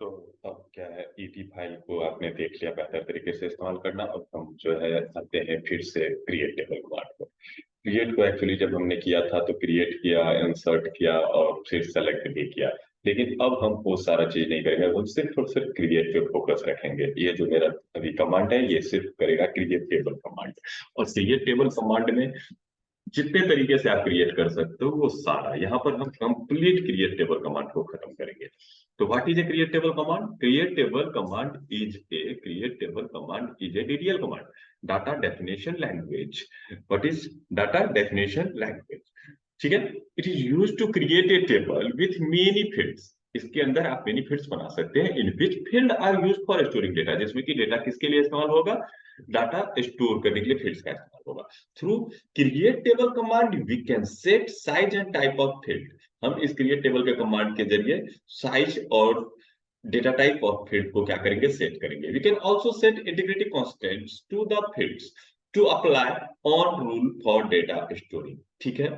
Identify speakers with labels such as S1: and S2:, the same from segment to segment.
S1: तो अब क्या है, ईटी फाइल को आपने देख लिया बेहतर तरीके से इस्तेमाल करना। अब हम जो है आते हैं फिर से क्रिएट टेबल कमांड को। क्रिएट को एक्चुअली जब हमने किया था तो क्रिएट किया, इंसर्ट किया और फिर सेलेक्ट भी किया। लेकिन अब हम वो सारा चीज नहीं करेंगे, हम सिर्फ और सिर्फ क्रिएट पे फोकस रखेंगे। ये जो मेरा अभी कमांड है ये सिर्फ करेगा क्रिएट टेबल कमांड। और क्रिएट टेबल कमांड में जितने तरीके से आप क्रिएट कर सकते हो वो सारा, यहाँ पर हम कंप्लीट क्रिएट टेबल कमांड को खत्म करेंगे। तो what is a create table command? Create table command is a DDL command, data definition language. What is data definition language? ठीक है। It is use to create a table with many fields. इसके अंदर आप many fields बना सकते हैं। In which field are use for storing data, जिसमें कि डेटा किसके लिए इस्तेमाल होगा? डाटा स्टोर करने के लिए फील्ड्स का इस्तेमाल होगा। Through create table command we can set size and type of field. हम इस क्रिएट टेबल के कमांड के जरिए साइज और डेटा टाइप ऑफ फील्ड को क्या करेंगे? सेट करेंगे। We can also set integrity constants to the fields to apply on rule for data storing. ठीक है।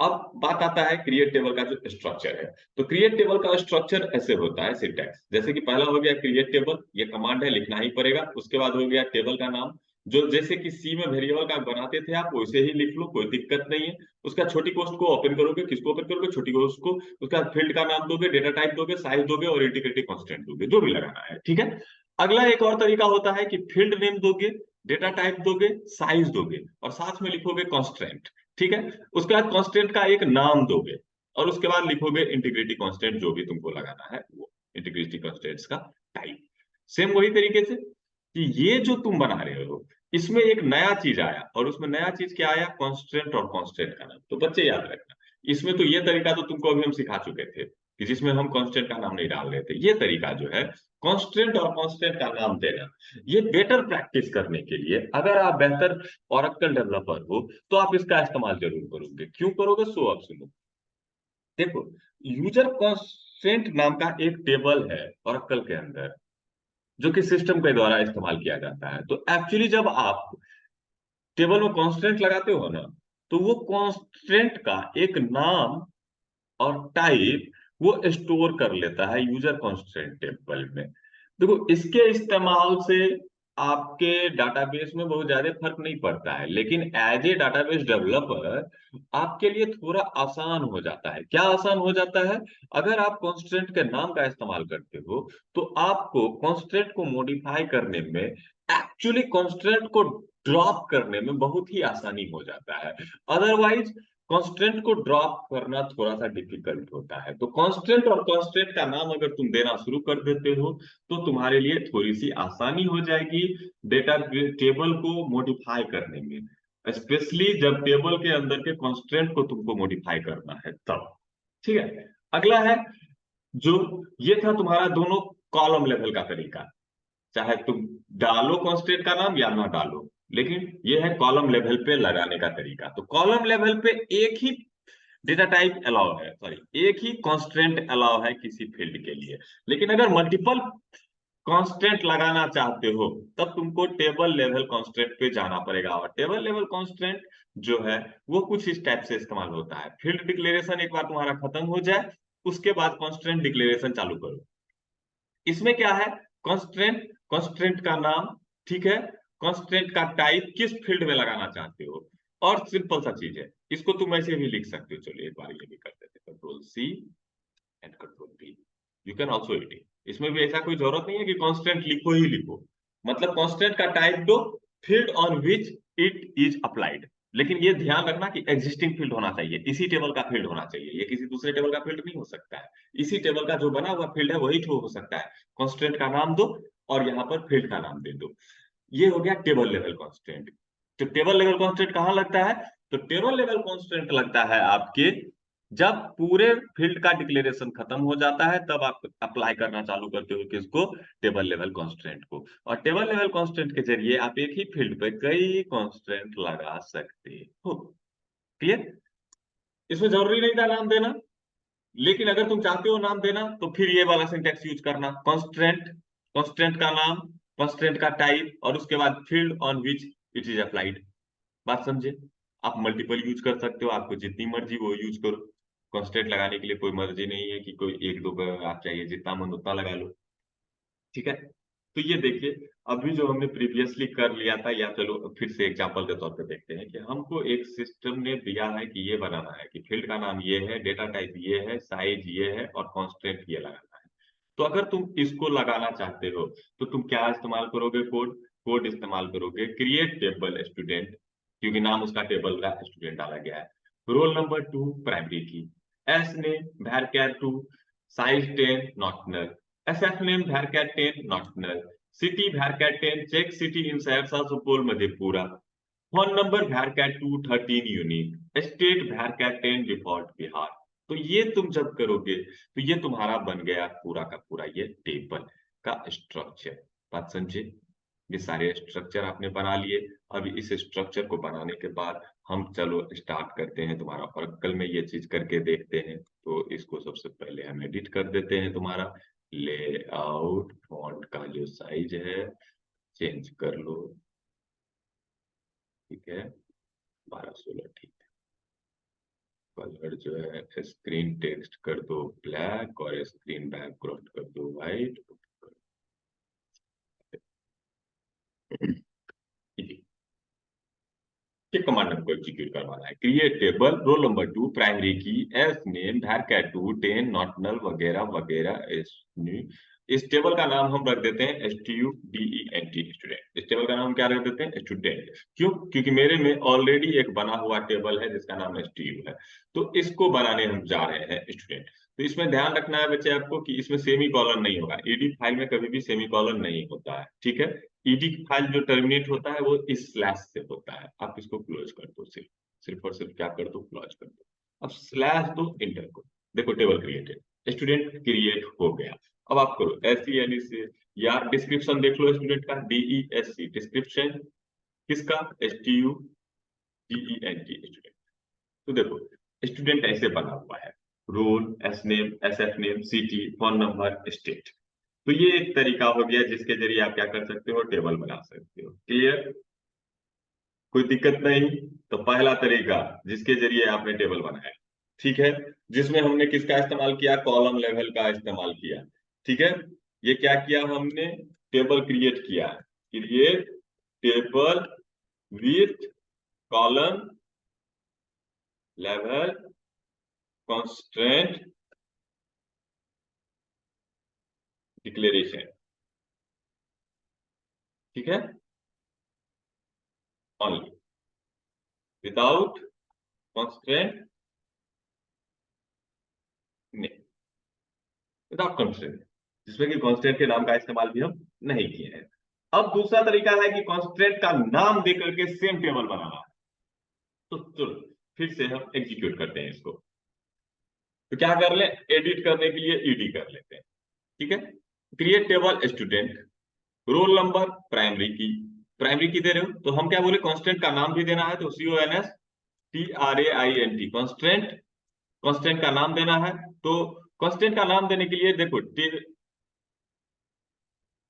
S1: अब बात आता है क्रिएट टेबल का जो स्ट्रक्चर है। तो क्रिएट टेबल का स्ट्रक्चर ऐसे होता है, सिंटैक्स जैसे कि पहला हो गया क्रिएट टेबल, ये कमांड है, लिखना ही पड़ेगा। उसके बाद हो गया टेबल का नाम, जो जैसे कि सी में वेरिएबल का बनाते थे आप वैसे ही लिख लो, कोई दिक्कत नहीं है। उसका छोटी कोष्ट को ओपन करोगे, किसको ओपन करोगे? छोटी कोष्ट को। उसका फील्ड का नाम दोगे, डेटा टाइप दोगे, साइज दोगे और इंटीग्रिटी कांस्टेंट दोगे, जो भी लगाना है। ठीक है। अगला एक और तरीका होता है कि फील्ड नेम दोगे, डेटा टाइप दोगे, साइज दोगे और साथ में लिखोगे कांस्टेंट। ठीक है। उसके बाद कांस्टेंट का एक नाम दोगे और उसके बाद लिखोगे इंटीग्रिटी कांस्टेंट, जो भी तुमको लगाना है वो इंटीग्रिटी कांस्टेंट्स का टाइप। सेम वही तरीके से कि ये जो तुम बना रहे हो इसमें एक नया चीज आया, और उसमें नया चीज क्या आया? कांस्टेंट और कांस्टेंट का नाम। तो बच्चे याद रखना, इसमें तो ये तरीका तो तुमको अभी हम सिखा चुके थे कि जिसमें हम कांस्टेंट का नाम नहीं डाल रहे थे। ये तरीका जो है कांस्टेंट और कांस्टेंट का नाम देना, ये बेटर प्रैक्टिस करने के लिए, अगर आप बेहतर ओरेकल डेवलपर हो तो आप इसका इस्तेमाल जरूर करोगे। क्यों करोगे? सो अब सुनो। देखो, यूजर कांस्टेंट नाम का एक टेबल है ओरेकल के अंदर, जो कि सिस्टम के द्वारा इस्तेमाल किया जाता है। तो एक्चुअली जब आप टेबल में कांस्टेंट लगाते हो ना, तो वो कांस्टेंट का एक नाम और टाइप वो स्टोर कर लेता है यूजर कांस्टेंट टेबल में। देखो, इसके इस्तेमाल से आपके डाटाबेस में बहुत ज्यादा फर्क नहीं पड़ता है, लेकिन एज ए डाटाबेस डेवलपर आपके लिए थोड़ा आसान हो जाता है। क्या आसान हो जाता है? अगर आप कांस्टेंट के नाम का इस्तेमाल करते हो तो आपको कांस्टेंट को मॉडिफाई करने में, एक्चुअली कांस्टेंट को ड्रॉप करने में बहुत ही आसानी हो जाता है। अदरवाइज कांस्टेंट को ड्रॉप करना थोड़ा सा डिफिकल्ट होता है। तो कांस्टेंट और कांस्टेंट का नाम अगर तुम देना शुरू कर देते हो तो तुम्हारे लिए थोड़ी सी आसानी हो जाएगी डेटा टेबल को मॉडिफाई करने में, स्पेशली जब टेबल के अंदर के कांस्टेंट को तुमको मॉडिफाई करना है तब। ठीक है। अगला है, जो ये था तुम्हारा दोनों कॉलम लेवल का तरीका, चाहे तुम डालो कांस्टेंट का नाम या ना डालो, लेकिन ये है कॉलम लेवल पे लगाने का तरीका। तो कॉलम लेवल पे एक ही डेटा टाइप अलाउ है, सॉरी एक ही कांस्टेंट अलाउ है किसी फील्ड के लिए। लेकिन अगर मल्टीपल कांस्टेंट लगाना चाहते हो तब तुमको टेबल लेवल कांस्टेंट पे जाना पड़ेगा। और टेबल लेवल कांस्टेंट जो है वो कुछ इस टाइप से इस्तेमाल होता है। फील्ड डिक्लेरेशन एक बार तुम्हारा खत्म हो जाए उसके बाद कांस्टेंट डिक्लेरेशन चालू करो। इसमें क्या है? कांस्टेंट, कांस्टेंट का नाम, ठीक है, कांस्टेंट का टाइप, किस फील्ड में लगाना चाहते हो, और सिंपल सा चीज है। इसको तुम ऐसे भी लिख सकते हो। चलिए एक बार ये भी कर देते, control C and control V. You can also edit. इसमें भी ऐसा कोई जरूरत नहीं है कि कांस्टेंट लिखो ही लिखो, मतलब कांस्टेंट का टाइप दो, field on which it is applied. लेकिन ये ध्यान रखना कि एग्जिस्टिंग फील्ड होना चाहिए, इसी टेबल का फील्ड होना चाहिए, ये किसी दूसरे टेबल का फील्ड नहीं हो सकता है। इसी टेबल का जो बना हुआ फील्ड है वही हो सकता है। कांस्टेंट का नाम दो और यहाँ पर फील्ड का नाम दे दो। ये हो गया टेबल लेवल कांस्टेंट। तो टेबल लेवल कांस्टेंट कहाँ लगता है? तो टेबल लेवल कांस्टेंट लगता है आपके जब पूरे फील्ड का डिक्लेरेशन खत्म हो जाता है, तब आप अप्लाई करना चालू करते हो किसको? टेबल लेवल कांस्टेंट को। और टेबल लेवल कांस्टेंट के जरिए आप एक ही फील्ड पे कई कांस्टेंट लगा सकते हो। क्लियर? इसमें जरूरी नहीं था नाम देना, लेकिन अगर तुम चाहते हो नाम देना तो फिर ये वाला सिंटेक्स यूज करना, कांस्टेंट, कांस्टेंट का नाम, कांस्टेंट का टाइप और उसके बाद field on which it is applied. बात समझे? आप मल्टीपल यूज कर सकते हो, आपको जितनी मर्जी वो यूज करो। कांस्टेंट लगाने के लिए कोई मर्जी नहीं है कि कोई एक दो का आप चाहिए, जितना मन उतना लगा लो। ठीक है, तो ये देखिए, अभी जो हमने प्रीवियसली कर लिया था, या चलो फिर से एग्जांपल के तौर पे देखते हैं कि हमको एक सिस्टम ने दिया है कि ये बनाना है कि फील्ड का नाम ये है, डेटा टाइप ये है, साइज ये है और कांस्टेंट ये लगाना है। तो अगर तुम इसको लगाना चाहते हो तो तुम क्या इस्तेमाल करोगे? कोड। कोड इस्तेमाल करोगे क्रिएट टेबल स्टूडेंट, क्योंकि नाम उसका टेबल का स्टूडेंट डाला गया है। Roll number 2 primary key, S name varchar 2, size 10 not null, SF name varchar 10 not null, city varchar 10, check city in Saharsa Supaul Madhepura, phone number varchar 2 13 unique, state varchar 10 default Bihar. तो ये तुम जब करोगे तो ये तुम्हारा बन गया पूरा का पूरा ये टेबल का स्ट्रक्चर। बात समझे? ये सारे स्ट्रक्चर आपने बना लिए। अब इस स्ट्रक्चर को बनाने के बाद हम चलो स्टार्ट करते हैं तुम्हारा ओरेकल में ये चीज करके देखते हैं। तो इसको सबसे पहले हम एडिट कर देते हैं। तुम्हारा लेआउट फॉन्ट का जो साइज है चेंज कर लो। ठीक है, 12-16 ठीक है। कलर जो है स्क्रीन टेक्स्ट कर दो ब्लैक और स्क्रीन बैकग्राउंड कर दो व्हाइट। ये कमांड हमको एग्जीक्यूट करवाना है। Create table roll number 2 primary key S name varchar 2 10 not null वगैरह वगैरह। इस टेबल का नाम हम रख देते हैं STUDENT स्टूडेंट। इस टेबल का नाम क्या रख देते हैं? स्टूडेंट। क्यों? क्योंकि मेरे में ऑलरेडी एक बना हुआ टेबल है जिसका नाम STU है, तो इसको बनाने हम जा रहे हैं स्टूडेंट। तो इसमें ध्यान रखना है बच्चे आपको कि इसमें सेमी कॉलन नहीं होगा। ईडी फाइल में कभी भी सेमी कॉलन नहीं होता है। ठीक है, ईडी फाइल जो टर्मिनेट होता है वो इस स्लैश से होता है। आप इसको क्लोज कर दो, सिर्फ सिर्फ और सिर्फ क्या कर दो? क्लोज कर दो। अब स्लैश दो, इंटर करो। देखो टेबल क्रिएटेड, स्टूडेंट क्रिएट हो गया। अब आप करो SELE से, या डिस्क्रिप्शन देख लो स्टूडेंट का, DESC डिस्क्रिप्शन किसका? STUDENT student. तो देखो स्टूडेंट ऐसे बना हुआ है, roll, S name, SF name, city, phone number, state. तो ये एक तरीका हो गया जिसके जरिए आप क्या कर सकते हो? टेबल बना सकते हो। क्लियर? कोई दिक्कत नहीं? तो पहला तरीका जिसके जरिए आपने टेबल बनाया, ठीक है, जिसमें हमने किसका इस्तेमाल किया? कॉलम लेवल का इस्तेमाल किया। ठीक है, ये क्या किया हमने? टेबल क्रिएट किया। Create table with column level constraint declaration. ठीक है, ओनली, विदाउट कॉन्स्ट्रेंट, नहीं, विदाउट कॉन्स्टेंट, जिसमें कि कॉन्स्टेंट के नाम का इस्तेमाल भी हम नहीं किए हैं। अब दूसरा तरीका है कि कॉन्स्टेंट का नाम देकर के सेम टेबल बनाना है। तो चलो फिर से हम एग्जीक्यूट करते हैं इसको। तो क्या कर ले? एडिट करने के लिए ईडी कर लेते हैं। ठीक है, create table student, roll number primary की, प्राइमरी की दे रहे हो तो हम क्या बोले? कॉन्स्टेंट का नाम भी देना है, तो CONSTRAINT कॉन्स्टेंट, कॉन्स्टेंट का नाम देना है। तो कॉन्स्टेंट का नाम देने के लिए देखो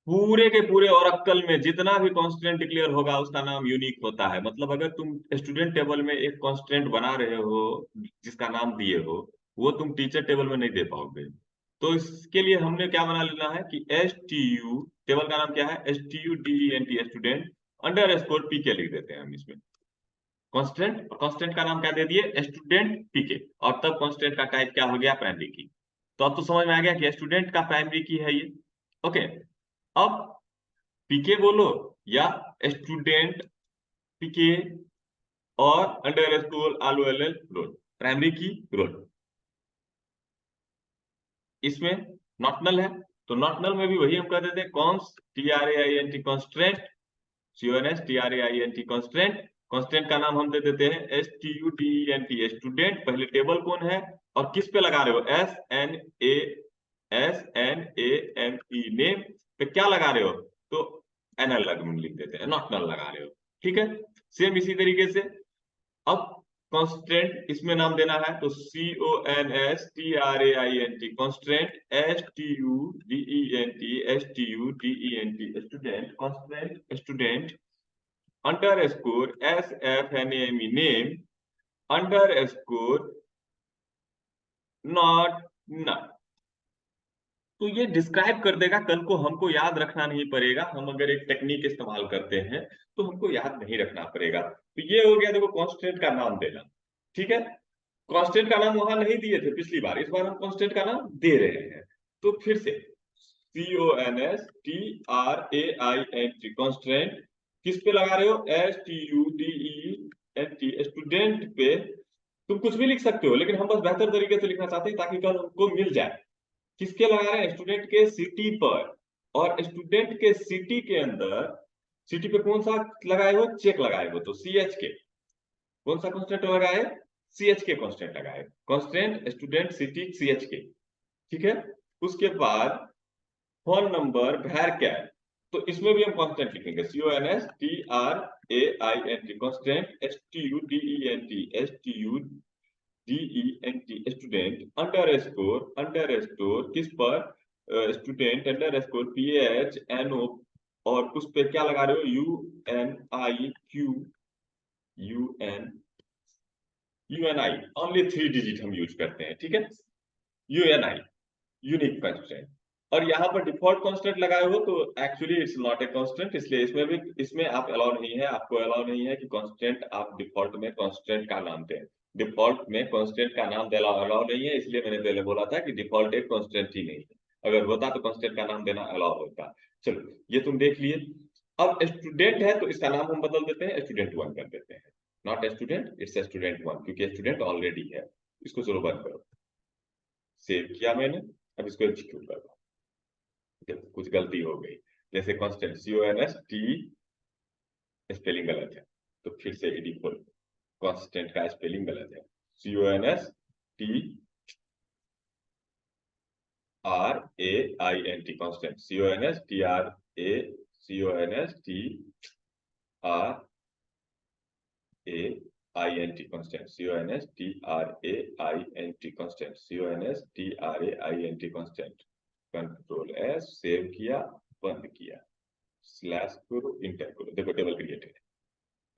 S1: पूरे के पूरे ओरेकल में जितना भी कांस्टेंट डिक्लेयर होगा उसका नाम यूनिक होता है। मतलब अगर तुम स्टूडेंट टेबल में एक कांस्टेंट बना रहे हो जिसका नाम दिए हो, वो तुम टीचर टेबल में नहीं दे पाओगे। तो इसके लिए हमने क्या बना लेना है कि STU, टेबल का नाम क्या है? STUDENT student under score PK लिख देते हैं हम इसमें। कांस्टेंट, और कांस्टेंट का नाम क्या दे दिए? Student PK। और तब कांस्टेंट का टाइप क्या हो गया? प्राइमरी की। तो अब तो समझ में आ गया कि स्टूडेंट का प्राइमरी की है ये। ओके, अब पीके बोलो या स्टूडेंट पीके और अंडर स्कोर आलू LL रोल, प्राइमरी की रोल। इसमें नॉट नल है, तो नॉट नल में भी वही हम कर देते हैं, cons TRAINT constant, CONSTRAINT constant. Constant का नाम हम दे देते हैं STUDENT स्टूडेंट। पहले टेबल कौन है और किस पे लगा रहे हो? SNAME नेम पे क्या लगा रहे हो? तो NL लिख देते हैं, नॉट नल लगा रहे हो। ठीक है, सेम इसी तरीके से अब कॉन्स्टेंट इसमें नाम देना है, तो CONSTRAINT constant, STUDENT student, constant student under score SFNAME name under score not, not. तो ये डिस्क्राइब कर देगा, कल को हमको याद रखना नहीं पड़ेगा। हम अगर एक टेक्निक इस्तेमाल करते हैं तो हमको याद नहीं रखना पड़ेगा। तो ये हो गया देखो कांस्टेंट का नाम देना। ठीक है, कांस्टेंट का नाम वहां नहीं दिए थे पिछली बार, इस बार हम कांस्टेंट का नाम दे रहे हैं। तो फिर से CONSTRAINT कांस्टेंट किस पे लगा रहे हो? STUDENT स्टूडेंट पे। तुम कुछ भी लिख सकते हो, लेकिन हम बस बेहतर तरीके से लिखना चाहते हैं ताकि कल हमको मिल जाए। किसके लगा रहे हैं? स्टूडेंट के सिटी पर। और स्टूडेंट के सिटी के अंदर, सिटी पे कौन सा लगाए हो? चेक लगाए हो, तो CH के। कौन सा कांस्टेंट लगाए? CH के कांस्टेंट लगाए। कांस्टेंट स्टूडेंट सिटी CH के। ठीक है, उसके बाद फोन नंबर भैर क्या है, तो इसमें भी हम कांस्टेंट लिखेंगे। CONSTRAINT constant STUDENT student under score किस पर? Student under score PHNO। और उस पे क्या लगा रहे हो? UNI ओनली 3 डिजिट हम यूज करते हैं। ठीक है, UNI यूनिक कांस्टेंट। और यहाँ पर डिफॉल्ट कांस्टेंट लगाए हो तो actually it's not a constant, इसलिए इसमें भी, इसमें आप अलाउ नहीं है, आपको अलाउ नहीं है कि कांस्टेंट आप डिफॉल्ट में कांस्टेंट का नाम दें। डिफॉल्ट में कांस्टेंट का नाम देना अलाउ नहीं है, इसलिए मैंने पहले बोला था कि डिफॉल्ट एक कांस्टेंट ही नहीं है। अगर होता तो कांस्टेंट का नाम देना अलाउ होता। चलो, ये तुम देख लिए। अब स्टूडेंट है तो इसका नाम हम बदल देते हैं, स्टूडेंट 1 कर देते हैं। नॉट स्टूडेंट, इट्स स्टूडेंट 1, क्योंकि स्टूडेंट ऑलरेडी है। इसको चलो बंद करो। सेव किया मैंने, अब इसको एग्जीक्यूट करो। देखो कुछ गलती हो गई, जैसे कांस्टेंट CONST स्पेलिंग गलत है, तो फिर से एडी खोल। कांस्टेंट का स्पेलिंग गलत है। CONSTRAINT constant, CONSTRAINT constant, CONSTRAINT constant. Control S, save किया, बंद किया, स्लैश करो, इंटर करो, देखो टेबल क्रिएट है।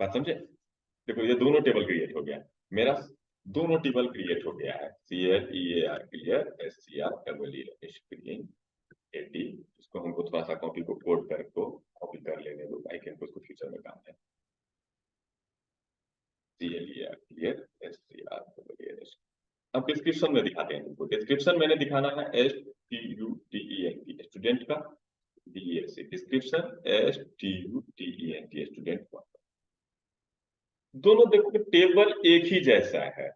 S1: बात समझे? देखो ये दोनों टेबल क्रिएट हो गया मेरा, दोनों टेबल क्रिएट हो गया है। CLEAR clear, SCR screen 80। इसको हमको थोड़ा सा कॉपी को कोड कर को कॉपी कर लेने दो, आई कैन उसको फ्यूचर में काम है। CLEAR clear, SCR। अब डिस्क्रिप्शन में दिखाते हैं इनको। डिस्क्रिप्शन मैंने दिखाना है STUDENT स्टूडेंट का, DSC डिस्क्रिप्शन STUDENT स्टूडेंट का। दोनों देखो कि टेबल एक ही जैसा है।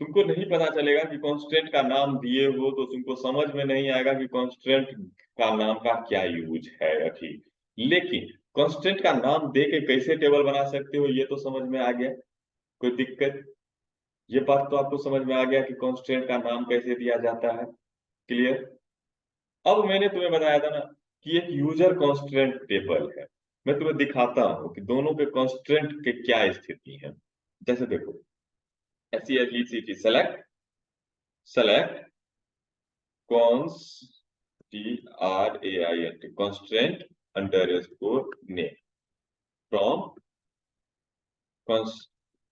S1: तुमको नहीं पता चलेगा कि कांस्टेंट का नाम दिए हो, तो तुमको समझ में नहीं आएगा कि कांस्टेंट का नाम का क्या यूज है अभी। लेकिन कांस्टेंट का नाम दे के कैसे टेबल बना सकते हो, ये तो समझ में आ गया। कोई दिक्कत? ये बात तो आपको समझ में आ गया कि कांस्टेंट का नाम कैसे दिया जाता है। क्लियर? अब मैंने तुम्हें बताया था ना कि एक यूजर कांस्टेंट टेबल है। मैं तुम्हें दिखाता हूं कि दोनों के कांस्टेंट के क्या स्थिति है। जैसे देखो, SELECT सेलेक्ट, सेलेक्ट कॉन्स TRAINT constant underscore name from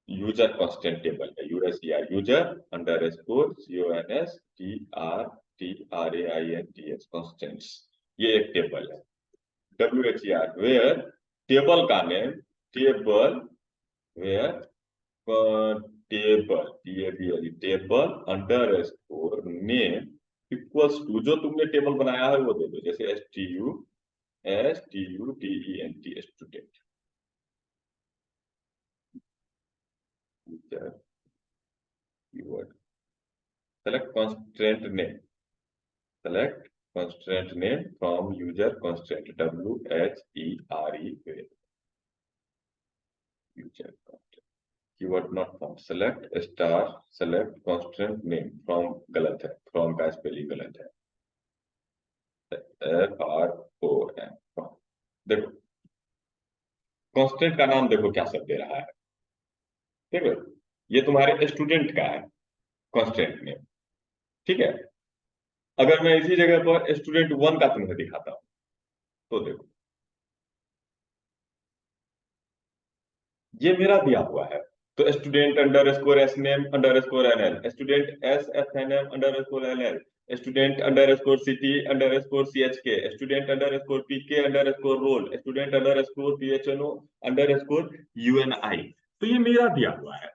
S1: user constant table है। USER user underscore CONSTRAINTS constants. ये एक टेबल है। WHER वेयर टेबल का name, table where table table underscore name equals to, जो तुमने टेबल बनाया है वो दे दो। जैसे STUDENT student. Select constant name, select constant name from user constant WHERE user constant. Keyword not found. Select star, select constant name from, गलत है, from का स्पेलिंग गलत है। FROM from. देखो कांस्टेंट का नाम देखो क्या सब दे रहा है। ठीक है, ये तुम्हारे स्टूडेंट का है कांस्टेंट नेम। ठीक है, अगर मैं इसी जगह पर स्टूडेंट 1 का तुम्हें दिखाता हूं, तो देखो ये मेरा दिया हुआ है। तो student underscore S name underscore N L, student S F N M underscore N L, student underscore city underscore C H K, student underscore P K underscore roll, student underscore P H N O underscore U N I. तो ये मेरा दिया हुआ है,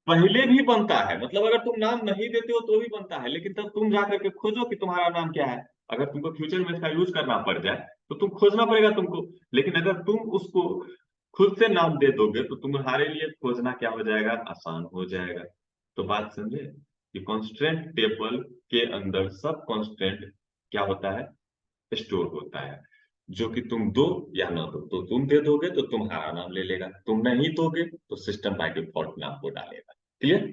S1: पहले भी बनता है, मतलब अगर तुम नाम नहीं देते हो तो भी बनता है, लेकिन तब तुम जा करके खोजो कि तुम्हारा नाम क्या है। अगर तुमको फ्यूचर में इसका यूज करना पड़ जाए तो तुम खोजना पड़ेगा तुमको। लेकिन अगर तुम उसको खुद से नाम दे दोगे तो तुम्हारे लिए खोजना क्या हो जाएगा, आसान हो जाएगा। तो बात समझे कि कॉन्स्टेंट टेबल के अंदर सब कॉन्स्टेंट क्या होता है, स्टोर होता है। जो कि तुम दो या ना दो, तो तुम दे दोगे तो तुम्हारा नाम ले लेगा, तुम नहीं दोगे तो सिस्टम बाय डिफॉल्ट नाम को डालेगा। क्लियर?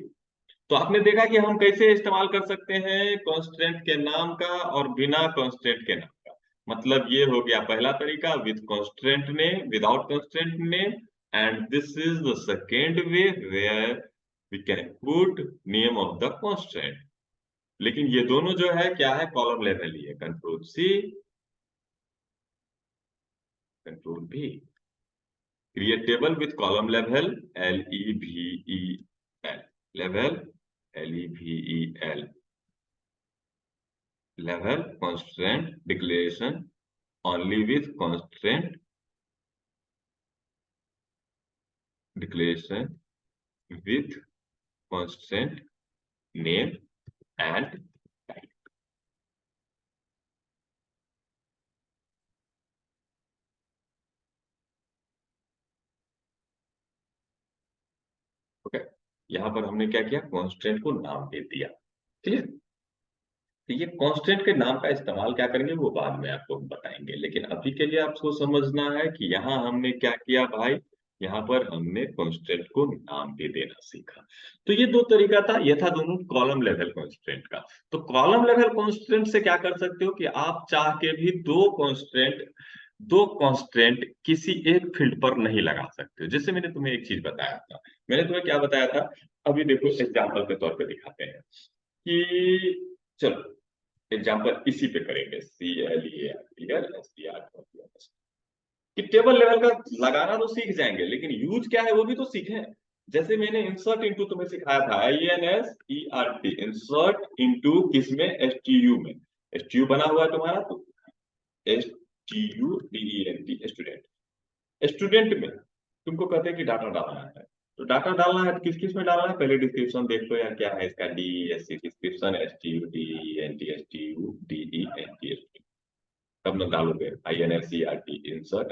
S1: तो आपने देखा कि हम कैसे इस्तेमाल कर सकते हैं कॉन्स्टेंट के नाम का और बिना कॉन्स्टेंट के नाम का। मतलब ये हो गया पहला तरीका, with constant name, without constant name. And this is the second way where we can put name of the constant. लेकिन ये दोनों जो है क्या है, कॉलम लेवल ही है। कंट्रोल सी, कंट्रोल भी, create table with column level, Level, level, Level, level constraint declaration only with constraint declaration with constraint name and type. Okay, यहां पर हमने क्या किया, कॉन्स्टेंट को नाम दे दिया। क्लियर? तो ये कांस्टेंट के नाम का इस्तेमाल क्या करेंगे वो बाद में आपको बताएंगे, लेकिन अभी के लिए आपको समझना है कि यहाँ हमने क्या किया भाई, यहाँ पर हमने कांस्टेंट को नाम दे देना सीखा। तो ये दो तरीका था, ये था दोनों कॉलम लेवल कांस्टेंट का। तो कॉलम लेवल कांस्टेंट से क्या कर सकते हो कि आप चाह के भी दो कांस्टेंट किसी एक फील्ड पर नहीं लगा सकते हो। जैसे मैंने तुम्हें एक चीज बताया था, मैंने तुम्हें क्या बताया था, अभी देखो एग्जाम्पल के तौर पे दिखाते हैं कि चलो एग्जाम्पल इसी पे करेंगे, CLEAR कि टेबल लेवल का लगाना तो सीख जाएंगे, लेकिन यूज क्या है वो भी तो सीखें। जैसे मैंने इंसर्ट इनटू तुम्हें सिखाया था, INSERT, इंसर्ट इनटू किसमें, STU में। STU बना हुआ है तुम्हारा, तो STUDENT, स्टूडेंट। स्टूडेंट में तुमको कहते हैं कि डाटा डालना है, तो डाटा डालना है तो किस किस में डालना है, पहले डिस्क्रिप्शन देख लो यार, क्या है इसका, DESC डिस्क्रिप्शन, STUDENT, तब ना डालोगे INSERT, इंसर्ट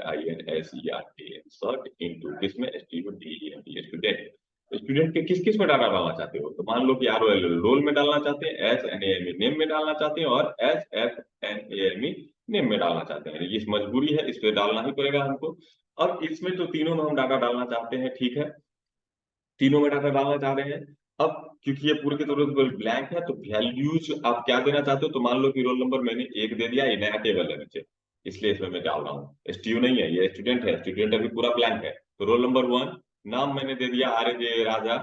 S1: इनटू किसमें, STUDENT, स्टूडेंट। स्टूडेंट के किस किस में डाटा डालना चाहते हो, तो मान लो कि ROL रोल में डालना चाहते हैं, SNAME नेम में डालना चाहते हैं, और SFNAME नेम में डालना चाहते हैं। ये मजबूरी है, इस पे डालना ही पड़ेगा हमको। अब इसमें तो तीनों में हम डाटा डालना चाहते हैं, ठीक है, तीनों में डाटा डालना चाह रहे हैं। अब क्योंकि ये पूरे के पूरे ब्लैंक है, तो वैल्यूज आप क्या देना चाहते हो, तो मान लो कि रोल नंबर मैंने एक दे दिया, ये नया टेबल है नीचे, इसलिए इसमें मैं डाल रहा हूँ। STU नहीं है, ये स्टूडेंट है, स्टूडेंट अभी पूरा ब्लैंक है। तो रोल नंबर 1, नाम मैंने दे दिया RJ राजा,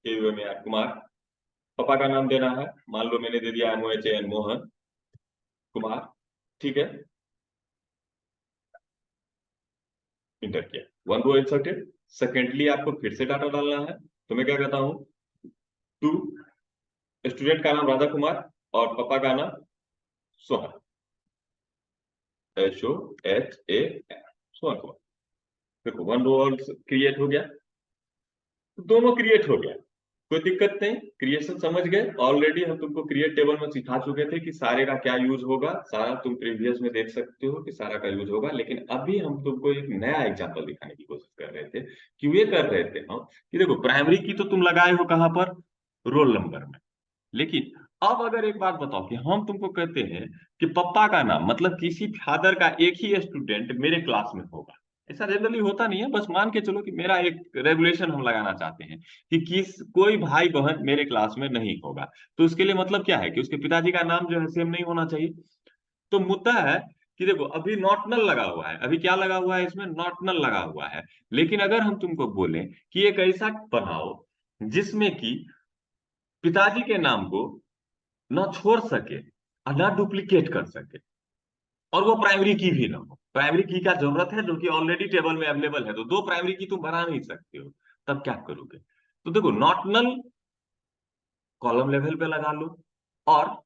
S1: KUM कुमार। पापा का नाम देना है, मान लो मैंने दे दिया MOHN मोहन कुमार, ठीक है, इंटर किया, वन रो इंसर्टेड। सेकेंडली आपको फिर से डाटा डालना है, तो मैं क्या कहता हूँ, टू, स्टूडेंट का नाम राधा कुमार और पापा का नाम सोहन, SOHAN, सोहन कुमार। देखो वन रो और क्रिएट हो गया, दोनों क्रिएट हो गया, कोई दिक्कत नहीं, क्रिएशन समझ गए। ऑलरेडी हम तुमको क्रिएट टेबल में सिखा चुके थे कि सारे का क्या यूज होगा, सारा तुम प्रीवियस में देख सकते हो कि सारा का यूज होगा। लेकिन अभी हम तुमको एक नया एग्जांपल दिखाने की कोशिश कर रहे थे, कि वे कर रहे थे हम कि देखो प्राइमरी की तो तुम लगाए हो कहाँ पर, रोल नंबर में। लेकिन अब अगर एक बात बताओ कि हम तुमको कहते हैं कि पप्पा का नाम, मतलब किसी फादर का एक ही स्टूडेंट मेरे क्लास में होगा, ऐसा जनरली होता नहीं है, बस मान के चलो कि मेरा एक रेगुलेशन हम लगाना चाहते हैं कि कोई भाई बहन मेरे क्लास में नहीं होगा। तो उसके लिए मतलब क्या है कि उसके पिताजी का नाम जो है सेम नहीं होना चाहिए। तो मुद्दा है कि देखो अभी नॉट नल लगा हुआ है, अभी क्या लगा हुआ है इसमें, नॉट नल लगा हुआ है। लेकिन अगर हम तुमको बोलें कि एक ऐसा बनाओ जिसमें कि पिताजी के नाम को ना छोड़ सके और ना डुप्लीकेट कर सके, और वो प्राइमरी की भी ना हो, प्राइमरी की का जरूरत है जो कि ऑलरेडी टेबल में अवेलेबल है, तो दो प्राइमरी की तुम बना नहीं सकते हो, तब क्या करोगे, तो देखो नॉट नल कॉलम लेवल पे लगा लो और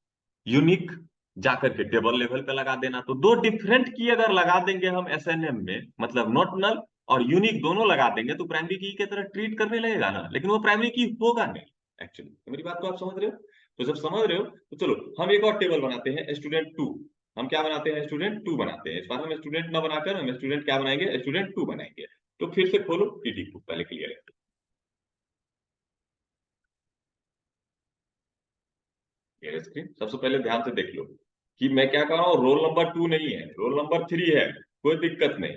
S1: यूनिक जाकर के टेबल लेवल पे लगा देना। तो दो डिफरेंट की अगर लगा देंगे हम एसएनएम में, मतलब नॉट नल और यूनिक दोनों लगा देंगे, तो प्राइमरी की तरह ट्रीट करने लगेगा ना, लेकिन वो प्राइमरी की होगा नहीं एक्चुअली। तो मेरी बात को आप समझ रहे हो? तो जब समझ रहे हो तो चलो हम एक और टेबल बनाते हैं, स्टूडेंट टू। हम क्या बनाते हैं? स्टूडेंट टू बनाते हैं। इस बार हम स्टूडेंट ना बनाकर हम स्टूडेंट क्या बनाएंगे? स्टूडेंट टू बनाएंगे। तो फिर से खोलो टीडी को, पहले क्लियर है। Clear screen. सबसे पहले ध्यान से देख लो कि मैं क्या कर रहा हूँ। रोल नंबर टू नहीं है, रोल नंबर थ्री है, कोई दिक्कत नहीं।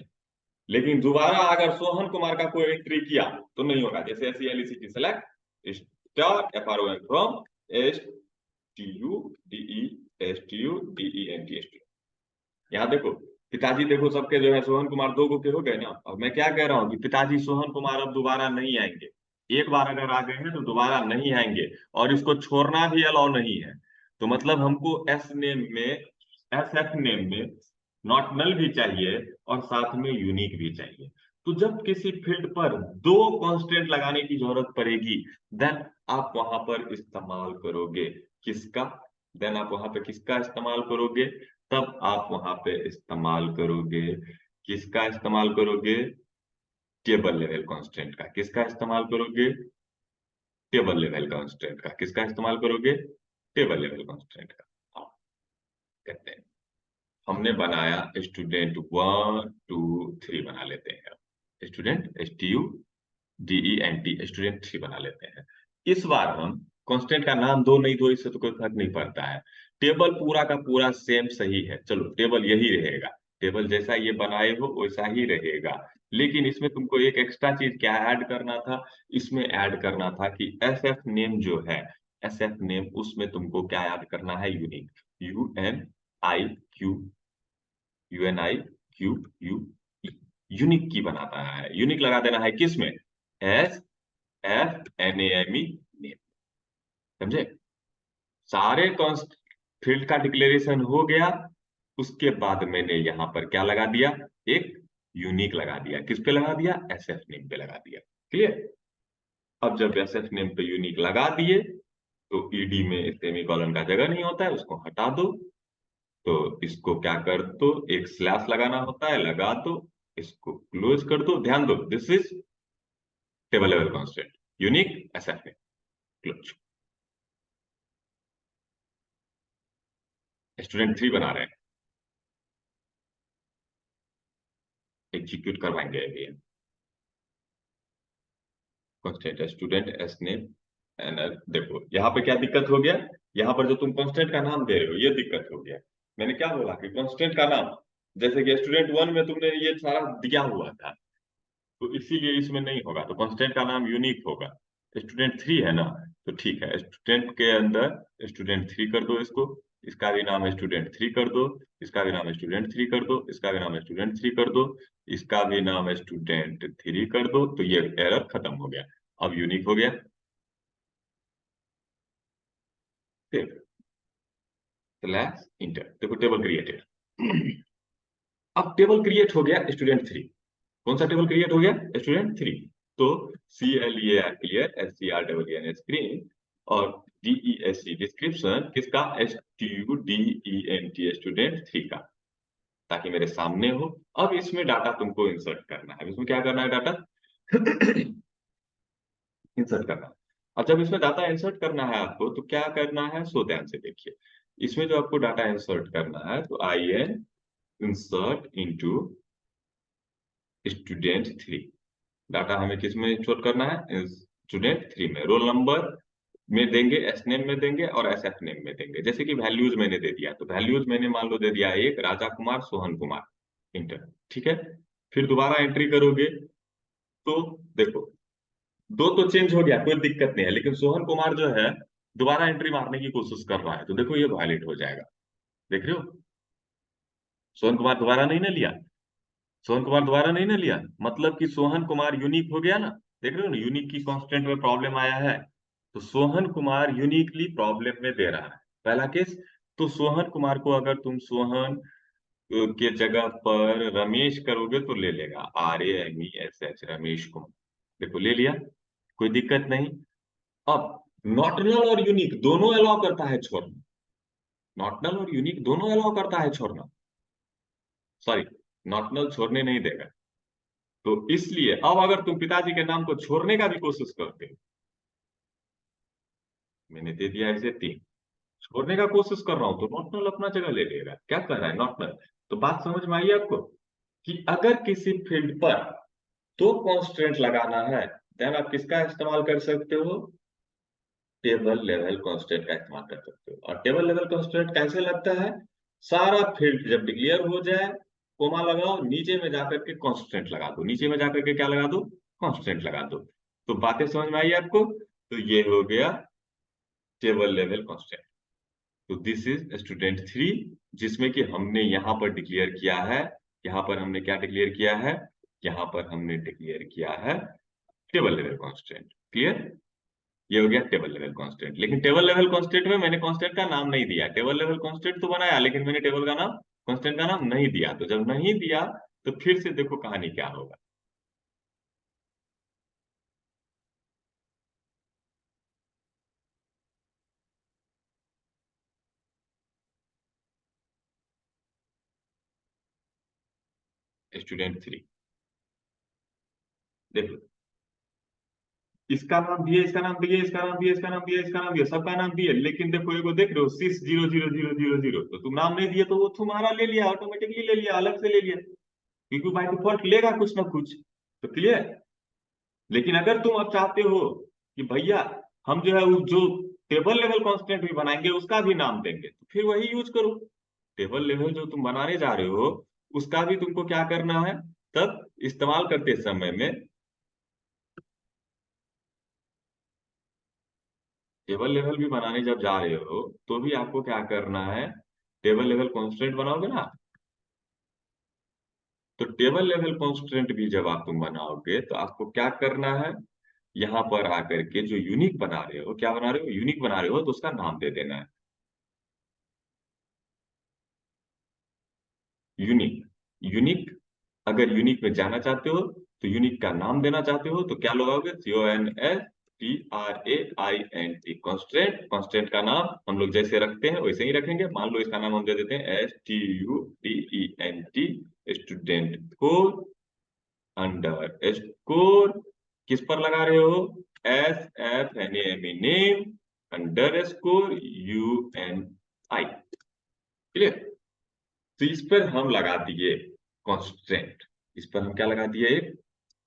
S1: लेकिन दोबारा अगर सोहन कुमार का कोई एंट्री किया तो नहीं होगा। जैसे S C L E C T select star F R O N from S T U D E S T U D E N T S T. यहाँ देखो पिताजी, देखो सबके जो है सोहन कुमार दो गो के हो गए ना। और मैं क्या कह रहा हूँ कि पिताजी सोहन कुमार अब दोबारा नहीं आएंगे। एक बार अगर आ गए हैं तो दोबारा नहीं आएंगे, और इसको छोड़ना भी अलाउ नहीं है। तो मतलब हमको एस नेम में, एस एफ नेम में नॉट नल भी चाहिए और साथ में यूनिक भी चाहिए। तो जब किसी फील्ड पर दो कांस्टेंट लगाने की जरूरत पड़ेगी, देन आप वहां पर इस्तेमाल करोगे किसका? देन आप वहां पे किसका इस्तेमाल करोगे? तब आप वहां पे इस्तेमाल करोगे, किसका इस्तेमाल करोगे? टेबल लेवल कांस्टेंट का। किसका इस्तेमाल करोगे? टेबल लेवल कांस्टेंट का। किसका इस्तेमाल करोगे? टेबल लेवल कांस्टेंट का। हाँ, कहते हैं हमने बनाया स्टूडेंट वन टू थ्री बना लेते हैं। Student S T U D E N T, student three बना लेते हैं। इस बार हम कांस्टेंट का नाम दो नहीं दो, इससे तो कोई फर्क नहीं पड़ता है। टेबल पूरा का पूरा सेम सही है, चलो टेबल यही रहेगा। टेबल जैसा ये बनाए हो वैसा ही रहेगा। लेकिन इसमें तुमको एक एक्स्ट्रा चीज क्या ऐड करना था? इसमें ऐड करना था कि एस एफ नेम जो है, एस एफ नेम उसमें तुमको क्या ऐड करना है? Unique. U N I Q, U N I Q U, unique key बनाता है। यूनिक लगा देना है किसमें? S F N A M E name. समझे? सारे कॉन्स्ट फील्ड का डिक्लेरेशन हो गया। उसके बाद मैंने यहां पर क्या लगा दिया? एक यूनिक लगा दिया। किस पे लगा दिया? एस एफ नेम पे लगा दिया। क्लियर? अब जब एस एफ नेम पे यूनिक लगा दिए तो ईडी में सेमीकोलन का जगह नहीं होता है, उसको हटा दो। तो इसको क्या कर दो? एक स्लैश लगाना होता है, लगा दो। इसको क्लोज कर दो। ध्यान दो, this is table level constant, unique S F name, close. Student three बना रहे हैं, एग्जीक्यूट करवाएंगे अभी। Constant student S name and देखो यहाँ पे क्या दिक्कत हो गया। यहाँ पर जो तुम कांस्टेंट का नाम दे रहे हो ये दिक्कत हो गया। मैंने क्या बोला कि कांस्टेंट का नाम, जैसे कि स्टूडेंट वन में तुमने ये सारा दिया हुआ था, तो इसीलिए इसमें नहीं होगा। तो कांस्टेंट का नाम यूनिक होगा। स्टूडेंट थ्री है ना, तो ठीक है, स्टूडेंट के अंदर स्टूडेंट थ्री कर दो इसको। इसका भी नाम स्टूडेंट थ्री कर दो। इसका भी नाम स्टूडेंट थ्री कर दो। इसका भी नाम स्टूडेंट थ्री कर दो। इसका भी नाम स्टूडेंट थ्री कर दो। तो ये एरर खत्म हो गया। अब यूनिक हो गया। फिर स्लैश इंटर, देखो टेबल क्रिएटेड। अब टेबल क्रिएट हो गया स्टूडेंट थ्री। कौन सा टेबल क्रिएट हो गया? Student three. तो C L E R clear, S C R double N screen, और D E S C description किसका? S T U D E N T, student three का, ताकि मेरे सामने हो। अब इसमें डाटा तुमको इंसर्ट करना है। इसमें क्या करना है? डाटा इंसर्ट करना है। और जब इसमें डाटा इंसर्ट करना है आपको, तो क्या करना है? सो ध्यान से देखिए। इसमें जो आपको डाटा इंसर्ट करना है, तो I N insert into student three. Data हमें किस में स्टोर करना है? स्टूडेंट थ्री में। रोल नंबर में देंगे, एस नेम में देंगे और एस एफ नेम में देंगे। जैसे कि वैल्यूज मैंने दे दिया, तो वैल्यूज मैंने मान लो दे दिया एक, राजा कुमार सोहन कुमार, इंटर। ठीक है। फिर दोबारा एंट्री करोगे तो देखो दो तो चेंज हो गया, कोई दिक्कत नहीं है। लेकिन सोहन कुमार जो है दोबारा एंट्री मारने की कोशिश कर रहा है, तो देखो ये वायलेट हो जाएगा। देख रहे हो? सोहन कुमार दोबारा नहीं ना लिया। सोहन कुमार दोबारा नहीं ना लिया, मतलब कि सोहन कुमार यूनिक हो गया ना। देख रहे हो ना, यूनिक की कांस्टेंट में प्रॉब्लम आया है। तो सोहन कुमार यूनिकली प्रॉब्लम में दे रहा है, पहला केस। तो सोहन कुमार को अगर तुम सोहन के जगह पर रमेश करोगे तो ले लेगा, R A M E S H, Ramesh Kumar. देखो ले लिया। कोई दिक्कत नहीं। अब नॉट नल और यूनिक दोनों अलाउ करता है छोड़ना, नॉट नल और यूनिक दोनों अलाउ करता है छोड़ना, सॉरी, नॉट नल छोड़ने नहीं देगा। तो इसलिए अब अगर तुम पिताजी के नाम को छोड़ने का भी कोशिश करते हो, मैंने दे दिया ऐसे 3, छोड़ने का कोशिश कर रहा हूं तो नॉट नल अपना जगह ले लेगा। क्या कर रहा है नॉट नल? तो बात समझ में आई आपको कि अगर किसी फील्ड पर दो कांस्टेंट लगाना है, देन आप किसका इस्तेमाल कर सकते हो? टेबल लेवल कांस्टेंट का इस्तेमाल कर सकते हो। और टेबल लेवल कांस्टेंट कैसे लगता है? सारा फील्ड जब डिक्लेयर हो जाए, कोमा लगाओ, नीचे में जाकर के कांस्टेंट लगा दो, नीचे में जाकर के क्या लगा दो? कांस्टेंट लगा दो। तो बातें समझ में आई आपको? तो ये हो गया टेबल लेवल कांस्टेंट। तो दिस इज स्टूडेंट 3, जिसमें कि हमने यहां पर डिक्लेयर किया है, यहां पर हमने क्या डिक्लेयर किया है? यहां पर हमने डिक्लेयर किया है टेबल लेवल कांस्टेंट। क्लियर? ये हो गया टेबल लेवल कांस्टेंट। लेकिन टेबल लेवल कांस्टेंट में मैंने कांस्टेंट का नाम नहीं दिया। टेबल लेवल कांस्टेंट तो बनाया, लेकिन मैंने टेबल का नाम, कांस्टेंट का नाम नहीं दिया। तो जब नहीं दिया तो फिर से देखो कहानी क्या होगा। स्टूडेंट 3, देखो, इसका नाम दिए, इसका नाम दिए, इसका नाम दिए, इसका नाम दिए, इसका नाम दिया, सबका नाम दिए, लेकिन देखो एगो देख रहे हो 6000000, तो तुम नाम नहीं दिए तो वो तुम्हारा ले लिया, ऑटोमेटिकली ले लिया, अलग से ले लिया, क्योंकि बाय डिफॉल्ट लेगा कुछ ना कुछ। तो क्लियर? लेकिन अगर तुम अब चाहते हो कि भैया हम जो है उस जो टेबल लेवल कांस्टेंट भी बनाएंगे उसका भी नाम देंगे, तो फिर वही यूज करो। टेबल लेवल जो तुम बनाने जा रहे हो उसका भी तुमको क्या करना है, तब इस्तेमाल करते समय में टेबल लेवल भी बनाने जब जा रहे हो तो भी आपको क्या करना है? टेबल लेवल कांस्टेंट बनाओगे ना, तो टेबल लेवल कांस्टेंट भी जब आप तुम बनाओगे तो आपको क्या करना है? यहाँ पर आकर के जो यूनिक बना रहे हो, क्या बना रहे हो? यूनिक बना रहे हो, तो उसका नाम दे देना है यूनिक। यूनिक, अगर यूनिक में जाना चाहते हो तो यूनिक का नाम देना चाहते हो तो क्या लगाओगे? CONSTRAINT, constant. कांस्टेंट का नाम हम लोग जैसे रखते हैं वैसे ही रखेंगे। मान लो इसका नाम हम दे देते हैं STUDENT, स्टूडेंट 4 अंडर स्कोर, किस पर लगा रहे हो? SFNAME, name under score UNI। Clear? तो इस पर हम लगा दिए कांस्टेंट, इस पर हम क्या लगा दिए? एक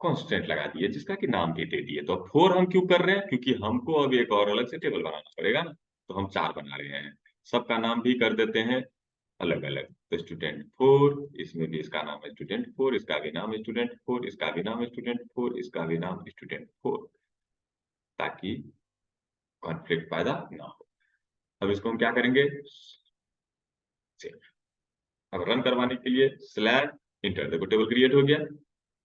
S1: कांस्टेंट लगा दिए जिसका कि नाम भी दे दिए। तो 4 हम क्यों कर रहे हैं? क्योंकि हमको अब एक और अलग से टेबल बनाना पड़ेगा ना, तो हम 4 बना रहे हैं। सबका नाम भी कर देते हैं अलग अलग। तो स्टूडेंट 4, इसमें भी इसका नाम है स्टूडेंट 4, इसका भी नाम है स्टूडेंट 4, इसका भी नाम है स्टूडेंट 4, इसका भी नाम स्टूडेंट 4, ताकि कॉन्फ्लिक्ट पैदा ना हो। अब इसको हम क्या करेंगे? अब रन करवाने के लिए स्लैश इंटर, देखो टेबल क्रिएट हो गया।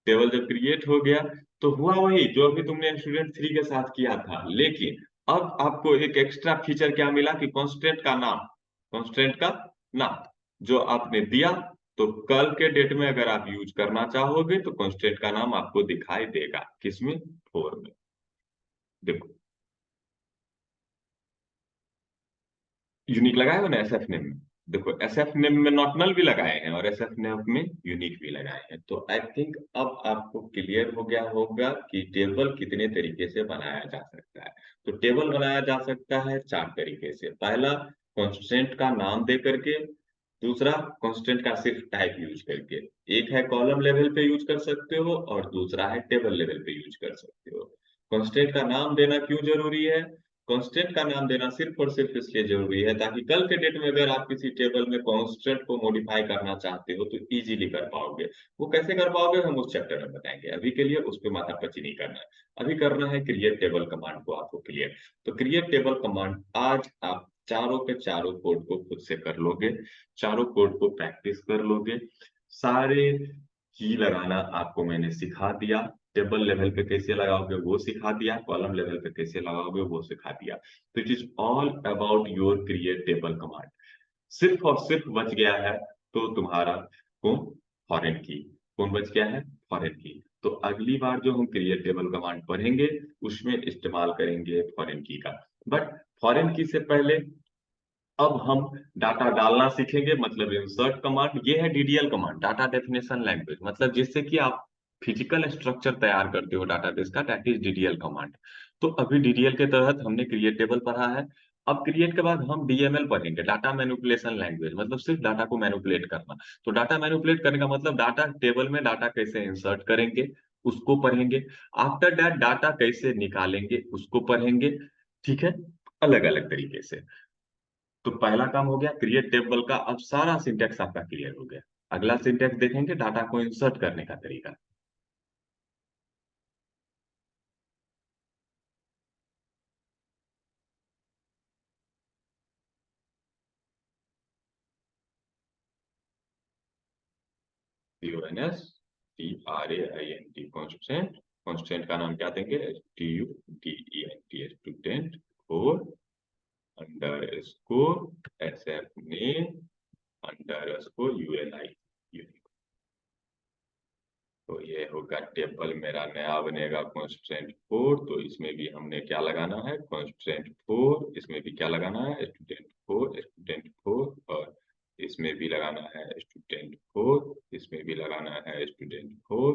S1: टेबल जब क्रिएट हो गया तो हुआ वही जो अभी तुमने स्टूडेंट 3 के साथ किया था, लेकिन अब आपको एक एक्स्ट्रा फीचर क्या मिला कि कांस्टेंट का नाम, कांस्टेंट का नाम जो आपने दिया, तो कल के डेट में अगर आप यूज करना चाहोगे तो कांस्टेंट का नाम आपको दिखाई देगा किसमें? 4 में। देखो यूनिक लगाए हो ना एसएफ नेम में, देखो एसएफ नेम में नॉट नल भी लगाए हैं और एसएफ नेम में यूनिक भी लगाए हैं। तो आई थिंक अब आपको क्लियर हो गया होगा कि टेबल कितने तरीके से बनाया जा सकता है। तो टेबल बनाया जा सकता है 4 तरीके से। पहला, कांस्टेंट का नाम दे करके। दूसरा, कांस्टेंट का सिर्फ टाइप यूज करके। एक है कॉलम लेवल पे यूज कर सकते हो और दूसरा है टेबल लेवल पे यूज कर सकते हो। कांस्टेंट का नाम देना क्यों जरूरी है? कांस्टेंट का नाम देना सिर्फ और सिर्फ इसलिए जरूरी है ताकि कल के डेट में अगर आप किसी टेबल में कांस्टेंट को मॉडिफाई करना चाहते हो तो इजीली कर पाओगे। वो कैसे कर पाओगे हम उस चैप्टर में बताएंगे, अभी के लिए उस पर माथापच्ची नहीं करना है। अभी करना है क्रिएट टेबल कमांड को आपको क्लियर। तो क्रिएट टेबल कमांड आज आप चारों के चारों कोड को खुद से कर लोगे, चारों कोड को प्रैक्टिस कर लोगे। सारे की लगाना आपको मैंने सिखा दिया, टेबल लेवल पे कैसे लगाओगे वो सिखा दिया, कॉलम लेवल पे कैसे लगाओगे वो सिखा दिया। तो it is all about your create table command. सिर्फ और सिर्फ बच गया है तो तुम्हारा कौन? फॉरेन की। कौन बच गया है? फॉरेन की। तो अगली बार जो हम क्रिएट टेबल कमांड पढ़ेंगे उसमें इस्तेमाल करेंगे फॉरेन की का। बट फॉरेन की से पहले अब हम डाटा डालना सीखेंगे, मतलब इंसर्ट कमांड। ये है DDL command, data definition language, मतलब जिससे कि आप फिजिकल स्ट्रक्चर तैयार करते हो डाटाबेस का, दैट इज डीडीएल कमांड। तो अभी डीडीएल के तहत हमने क्रिएट टेबल पढ़ा है। अब क्रिएट के बाद हम डीएमएल पढ़ेंगे, डाटा मैनिपुलेशन लैंग्वेज, मतलब सिर्फ डाटा को मैनिपुलेट करना। तो डाटा मैनिपुलेट करने का मतलब डाटा टेबल में डाटा कैसे इंसर्ट करेंगे उसको पढ़ेंगे। आफ्टर दैट डाटा कैसे निकालेंगे उसको पढ़ेंगे। ठीक है, अलग अलग तरीके से। तो पहला काम हो गया क्रिएट टेबल का, अब सारा सिंटेक्स आपका क्लियर हो गया। अगला सिंटेक्स देखेंगे डाटा को इंसर्ट करने का तरीका। CONSTRAINT constant. कॉन्स्टेंट का नाम क्या देंगे? STUDENT student. Four under score SF name under score ULI। तो ये होगा टेबल मेरा नया बनेगा कॉन्स्टेंट फोर। तो इसमें भी हमने क्या लगाना है? Constant four. इसमें भी क्या लगाना है? Student four, student four. और इसमें भी लगाना है स्टूडेंट फोर, इसमें भी लगाना है स्टूडेंट फोर।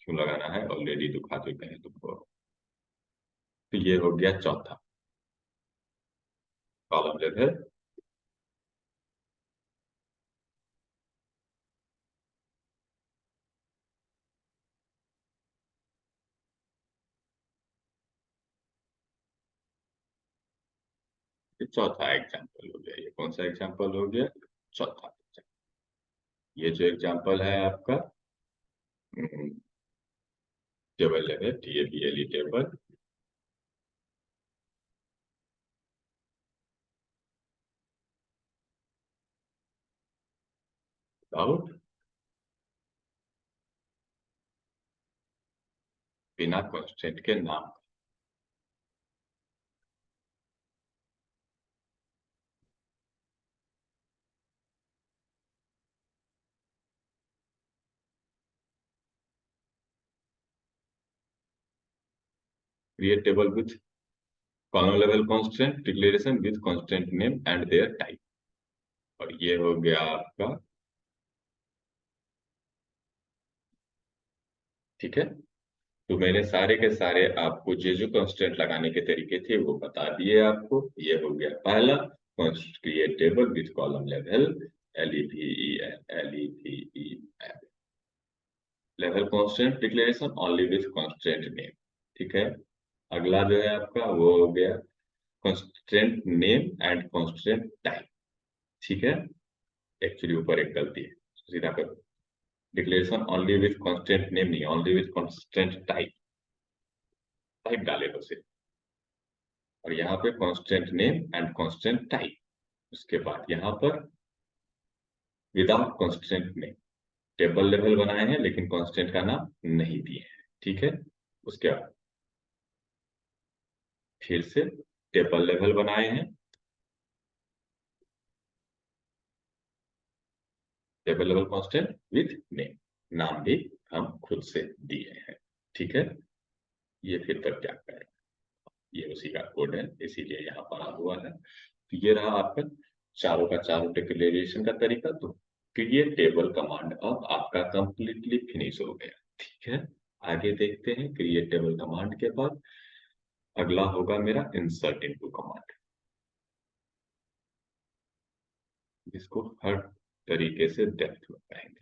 S1: क्यों लगाना है? ऑलरेडी दिखा चुके हैं तो फोर। तो ये हो गया चौथा कॉलम लेवल। ये चौथा एग्जाम्पल हो गया। ये कौन सा एग्जाम्पल हो गया? चौथा। ये जो एग्जाम्पल है आपका table level, TABLE table. Without, बिना कॉन्स्टेंट के नाम। Create table with column level constant declaration with constant name and there type. और ये हो गया आपका। ठीक है, तो मैंने सारे के सारे आपको जो कांस्टेंट लगाने के तरीके थे वो बता दिए आपको। ये हो गया पहला, create table with column level LEVEL level constant declaration only with constant name. ठीक है, अगला जो है आपका वो हो गया constant name and constant type. ठीक है, एक्चुअली ऊपर एक गलती है, सीधा करो। Declaration only with constant name नहीं, only with constant type. Type डाले तो सिर्फ। और यहाँ पे constant name and constant type. उसके बाद यहाँ पर without constant name. Table level बनाए हैं लेकिन कांस्टेंट का नाम नहीं दिए हैं। ठीक है, उसके बाद फिर से टेबल लेवल बनाए हैं, table level constant with name, नाम भी हम खुद से दिए हैं। ठीक है, ये फिर पर क्या करें, ये उसी का कोड है इसीलिए यहाँ पड़ा हुआ है। तो ये रहा आपका चारों का चारों डिक्लेरेशन का तरीका। तो क्रिएट टेबल कमांड अब आपका कंप्लीटली फिनिश हो गया। ठीक है, आगे देखते हैं क्रिएट टेबल कमांड के बाद अगला होगा मेरा इंसर्ट इनटू कमांड, जिसको हर तरीके से डेप्थ में पढ़ेंगे।